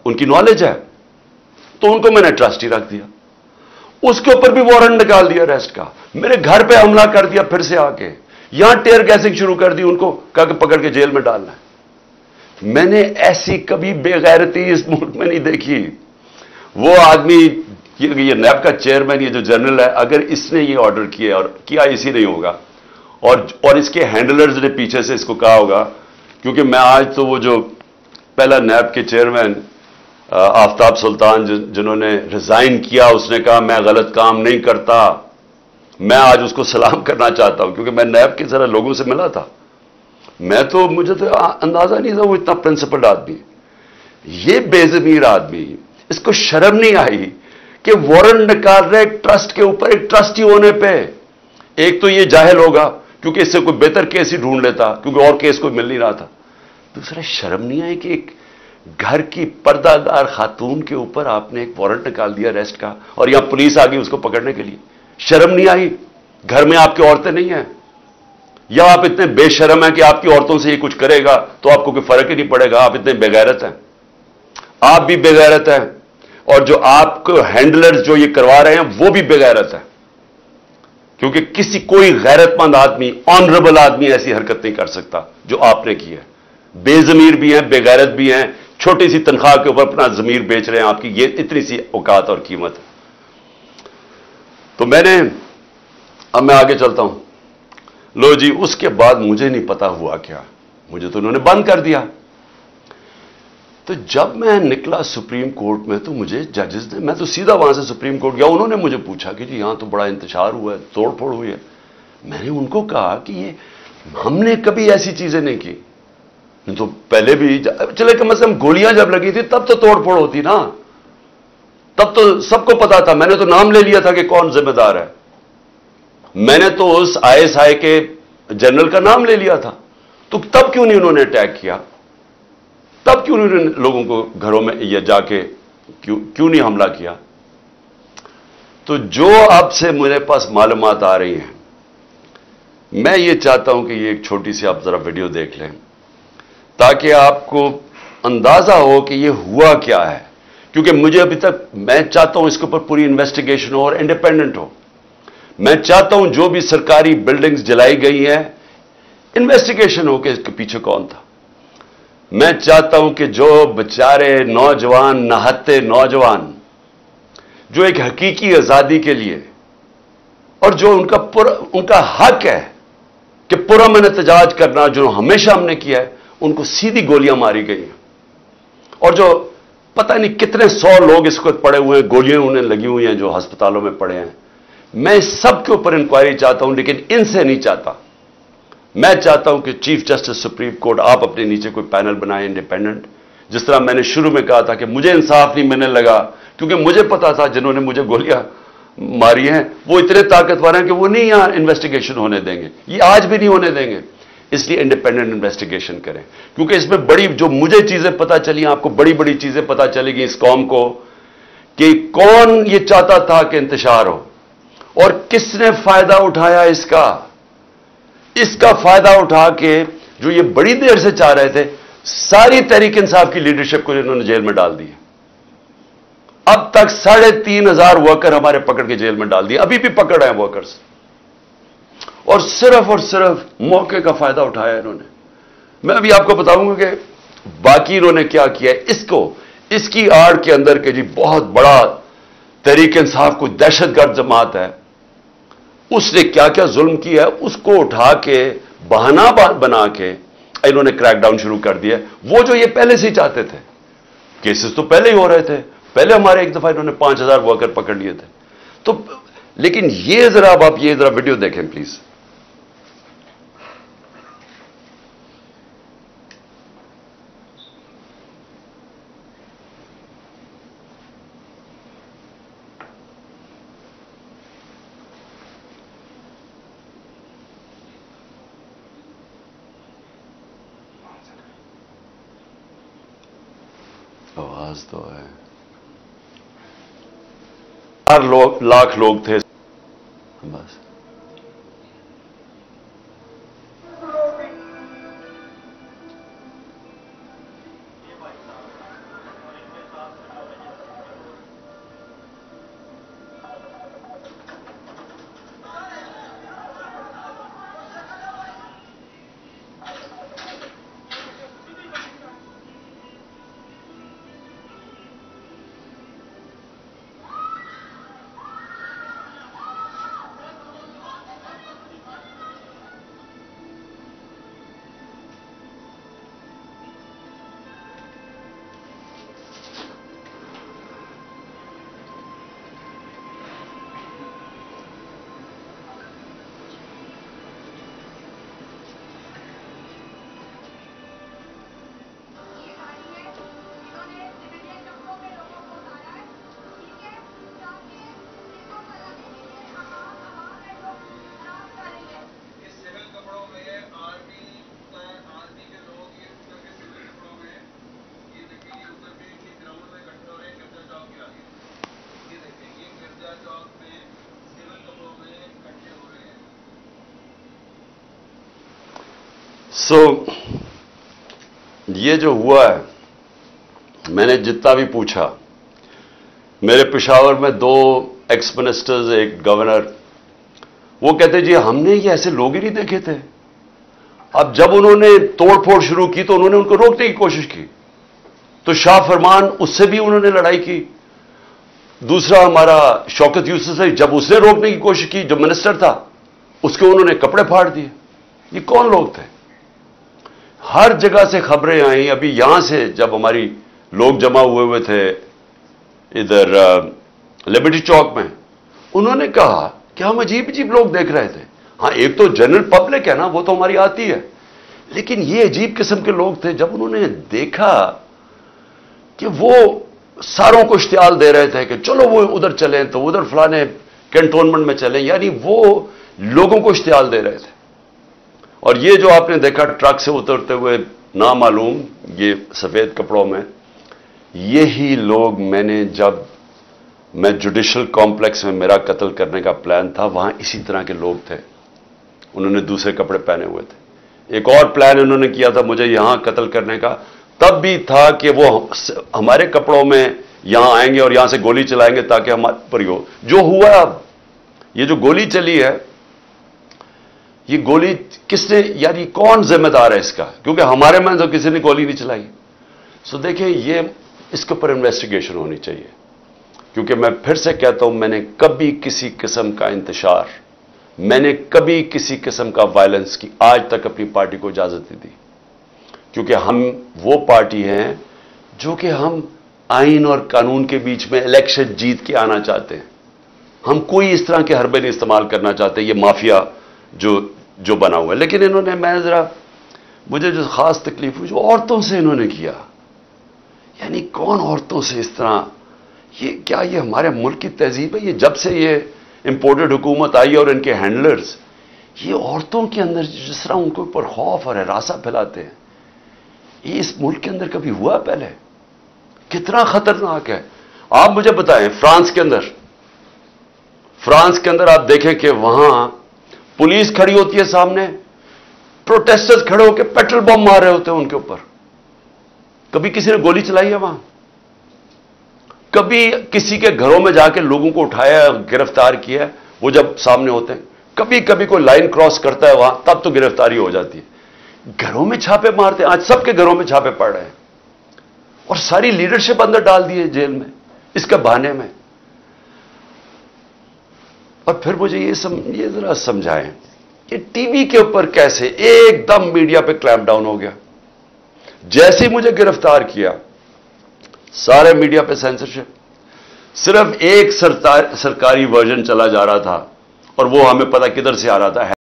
उनकी नॉलेज है, तो उनको मैंने ट्रस्टी रख दिया। उसके ऊपर भी वारंट निकाल दिया अरेस्ट का। मेरे घर पे हमला कर दिया फिर से आके, यहां टेयर गैसिंग शुरू कर दी, उनको कहा कि पकड़ के जेल में डालना है। मैंने ऐसी कभी बेगैरती इस मुल्क में नहीं देखी। वो आदमी, ये नैब का चेयरमैन, ये जो जनरल है, अगर इसने ये ऑर्डर किया और किया इसी नहीं होगा, और इसके हैंडलर्स ने पीछे से इसको कहा होगा, क्योंकि मैं आज तो वो जो पहला नैब के चेयरमैन आफ्ताब सुल्तान जिन्होंने रिजाइन किया, उसने कहा मैं गलत काम नहीं करता, मैं आज उसको सलाम करना चाहता हूं, क्योंकि मैं नैब के जरा लोगों से मिला था। मुझे तो अंदाजा नहीं था वो इतना प्रिंसिपल्ड आदमी। ये बेजमीर आदमी, इसको शर्म नहीं आई कि वारंट निकाल रहे ट्रस्ट के ऊपर, एक ट्रस्टी होने पे। एक तो ये जाहिल होगा क्योंकि इससे कोई बेहतर केस ही ढूंढ लेता, क्योंकि और केस कोई मिल नहीं रहा था। दूसरा, शर्म नहीं आई कि एक घर की पर्दादार खातून के ऊपर आपने एक वारंट निकाल दिया अरेस्ट का, और यहां पुलिस आ गई उसको पकड़ने के लिए। शर्म नहीं आई? घर में आपकी औरतें नहीं हैं, या आप इतने बेशर्म हैं कि आपकी औरतों से ये कुछ करेगा तो आपको कोई फर्क ही नहीं पड़ेगा? आप इतने बेगैरत हैं, आप भी बेगैरत हैं, और जो आपको हैंडलर्स जो ये करवा रहे हैं वो भी बेगैरत है, क्योंकि कोई गैरतमंद आदमी, ऑनरेबल आदमी ऐसी हरकत नहीं कर सकता जो आपने की है। बेजमीर भी हैं, बेगैरत भी हैं, छोटी सी तनख्वाह के ऊपर अपना जमीर बेच रहे हैं आपकी, ये इतनी सी औकात और कीमत है। तो अब मैं आगे चलता हूं। लो जी, उसके बाद मुझे नहीं पता हुआ क्या, मुझे तो उन्होंने बंद कर दिया। तो जब मैं निकला सुप्रीम कोर्ट में, तो मुझे जजेस ने, मैं तो सीधा वहां से सुप्रीम कोर्ट गया, उन्होंने मुझे पूछा कि जी यहां तो बड़ा इंतशार हुआ है, तोड़ फोड़ हुई है। मैंने उनको कहा कि ये हमने कभी ऐसी चीजें नहीं की। तो पहले भी चले, कम से कम गोलियां जब लगी थी तब तो तोड़ फोड़ होती ना, तब तो सबको पता था। मैंने तो नाम ले लिया था कि कौन जिम्मेदार है। मैंने तो उस आईएसआई के जनरल का नाम ले लिया था। तो तब क्यों नहीं उन्होंने अटैक किया? तब क्यों नहीं लोगों को घरों में या जाके क्यों नहीं हमला किया? तो जो अब से मेरे पास मालूमात आ रही हैं, मैं ये चाहता हूं कि ये एक छोटी सी आप जरा वीडियो देख लें, ताकि आपको अंदाजा हो कि ये हुआ क्या है। क्योंकि मुझे अभी तक, मैं चाहता हूं इसके ऊपर पूरी इन्वेस्टिगेशन हो और इंडिपेंडेंट हो। मैं चाहता हूं जो भी सरकारी बिल्डिंग्स जलाई गई हैं, इन्वेस्टिगेशन हो कि इसके पीछे कौन था। मैं चाहता हूं कि जो बेचारे नौजवान, नहत्ते नौजवान, जो एक हकीकी आजादी के लिए, और जो उनका हक है कि पुरअमन एहतजाज करना, जो हमेशा हमने किया है, उनको सीधी गोलियां मारी गई हैं। और जो पता नहीं कितने 100 लोग इस वक्त पड़े हुए हैं, गोलियां उन्हें लगी हुई हैं, जो अस्पतालों में पड़े हैं। मैं इस सब के ऊपर इंक्वायरी चाहता हूं, लेकिन इनसे नहीं चाहता। मैं चाहता हूं कि चीफ जस्टिस सुप्रीम कोर्ट, आप अपने नीचे कोई पैनल बनाएं इंडिपेंडेंट। जिस तरह मैंने शुरू में कहा था कि मुझे इंसाफ नहीं मिलने लगा, क्योंकि मुझे पता था जिन्होंने मुझे गोलियां मारी हैं वो इतने ताकतवर हैं कि वो नहीं यहां इन्वेस्टिगेशन होने देंगे, ये आज भी नहीं होने देंगे। इसलिए इंडिपेंडेंट इन्वेस्टिगेशन करें, क्योंकि इसमें बड़ी, जो मुझे चीजें पता चली, आपको बड़ी बड़ी चीजें पता चलेगी इस कौम को, कि कौन ये चाहता था कि इंतशार हो, और किसने फायदा उठाया इसका फायदा उठा के, जो ये बड़ी देर से चाह रहे थे, सारी तहरीक इंसाफ की लीडरशिप को इन्होंने जेल में डाल दिया। अब तक 3,500 वर्कर हमारे पकड़ के जेल में डाल दिए, अभी भी पकड़ रहे हैं वर्कर्स, और सिर्फ मौके का फायदा उठाया इन्होंने। मैं अभी आपको बताऊंगा कि बाकी इन्होंने क्या किया है। इसकी आड़ के अंदर के जी बहुत बड़ा तहरीक इंसाफ कोई दहशतगर्द जमात है, उसने क्या क्या जुल्म किया है, उसको उठा के बहाना बना के इन्होंने क्रैकडाउन शुरू कर दिया। वो जो ये पहले से ही चाहते थे, केसेस तो पहले ही हो रहे थे, पहले हमारे एक दफा इन्होंने 5,000 वर्कर पकड़ लिए थे। तो लेकिन ये जरा, अब आप ये जरा वीडियो देखें प्लीज। आवाज तो है, 4 लाख लोग थे बस। یہ جو ہوا ہے، میں نے جتنا بھی پوچھا، میرے پشاور میں 2 ایکس منسٹرز، ایک گورنر، وہ کہتے جی ہم نے یہ ایسے لوگ ہی نہیں دیکھے تھے. اب جب انہوں نے توڑ پھوڑ شروع کی تو انہوں نے ان کو روکنے کی کوشش کی، تو شاہ فرمان اس سے بھی انہوں نے لڑائی کی. دوسرا ہمارا شوکت یوسف سے جب اس نے روکنے کی کوشش کی، جو منسٹر تھا، اس کے انہوں نے کپڑے پھاڑ دیے. یہ کون لوگ تھے؟ ہر جگہ سے خبریں آئیں. ابھی یہاں سے جب ہماری لوگ جمع ہوئے تھے ادھر لبرٹی چوک میں، انہوں نے کہا کہ ہم عجیب عجیب لوگ دیکھ رہے تھے. ہاں ایک تو جنرل پبلک ہے نا، وہ تو ہماری آتی ہے، لیکن یہ عجیب قسم کے لوگ تھے. جب انہوں نے دیکھا کہ وہ ساروں کو اشتعال دے رہے تھے کہ چلو وہ ادھر چلیں تو ادھر فلانے کینٹونمنٹ میں چلیں، یعنی وہ لوگوں کو اشتعال دے رہے تھے. اور یہ جو آپ نے دیکھا ٹرک سے اترتے ہوئے نامعلوم یہ سفید کپڑوں میں، یہی لوگ جب میں جوڈیشل کمپلیکس میں میرا قتل کرنے کا پلان تھا، وہاں اسی طرح کے لوگ تھے. انہوں نے دوسرے کپڑے پہنے ہوئے تھے. ایک اور پلان انہوں نے کیا تھا مجھے یہاں قتل کرنے کا، تب بھی تھا کہ وہ ہمارے کپڑوں میں یہاں آئیں گے اور یہاں سے گولی چلائیں گے تاکہ ہمارے پر ہی ہو. جو ہوا اب یہ جو گولی چلی ہے، یہ گولی کس نے، یعنی کون ذمہ دار ہے اس کا؟ کیونکہ ہمارے میں تو کسی نے گولی نہیں چلائی. دیکھیں یہ اس کے اوپر انویسٹیگیشن ہونی چاہیے. کیونکہ میں پھر سے کہتا ہوں، میں نے کبھی کسی قسم کا انتشار، میں نے کبھی کسی قسم کا وائلنس کی آج تک اپنی پارٹی کو اجازت نہیں دی. کیونکہ ہم وہ پارٹی ہیں جو کہ ہم آئین اور قانون کے بیچ میں الیکشن جیت کے آنا چاہتے ہیں. ہم کوئی اس طرح کے حربے نہیں استعمال کرنا چاہتے، یہ مافیا جو بنا ہوا ہے. لیکن انہوں نے، مجھے جو خاص تکلیف ہوئی جو عورتوں سے انہوں نے کیا، یعنی کون عورتوں سے اس طرح، کیا یہ ہمارے ملک کی تہذیب ہے؟ یہ جب سے یہ امپورٹڈ حکومت آئی اور ان کے ہینڈلرز، یہ عورتوں کے اندر جس طرح ان کے اوپر خوف اور ہراسہ پھیلاتے ہیں، یہ اس ملک کے اندر کبھی ہوا پہلے؟ کتنا خطرناک ہے. آپ مجھے بتائیں فرانس کے اندر آپ دیکھیں کہ وہاں پولیس کھڑی ہوتی ہے سامنے، پروٹیسٹرز کھڑے ہو کے پیٹرول بم مار رہے ہوتے ہیں ان کے اوپر. کبھی کسی نے گولی چلائی ہے وہاں؟ کبھی کسی کے گھروں میں جا کے لوگوں کو اٹھایا، گرفتار کیا؟ وہ جب سامنے ہوتے ہیں، کبھی کوئی لائن کراس کرتا ہے وہاں، تب تو گرفتاری ہو جاتی ہے. گھروں میں چھاپے مارتے ہیں. آج سب کے گھروں میں چھاپے پڑ رہے ہیں اور ساری لیڈرشپ اندر ڈال دی ہے جیل میں اس کے بہانے میں. اور پھر مجھے یہ ذرا سمجھائیں کہ ٹی وی کے اوپر کیسے ایک دم میڈیا پہ کلیمپ ڈاؤن ہو گیا؟ جیسے ہی مجھے گرفتار کیا، سارے میڈیا پہ سینسرشپ، صرف ایک سرکاری ورژن چلا جا رہا تھا اور وہ ہمیں پتہ کدھر سے آ رہا تھا.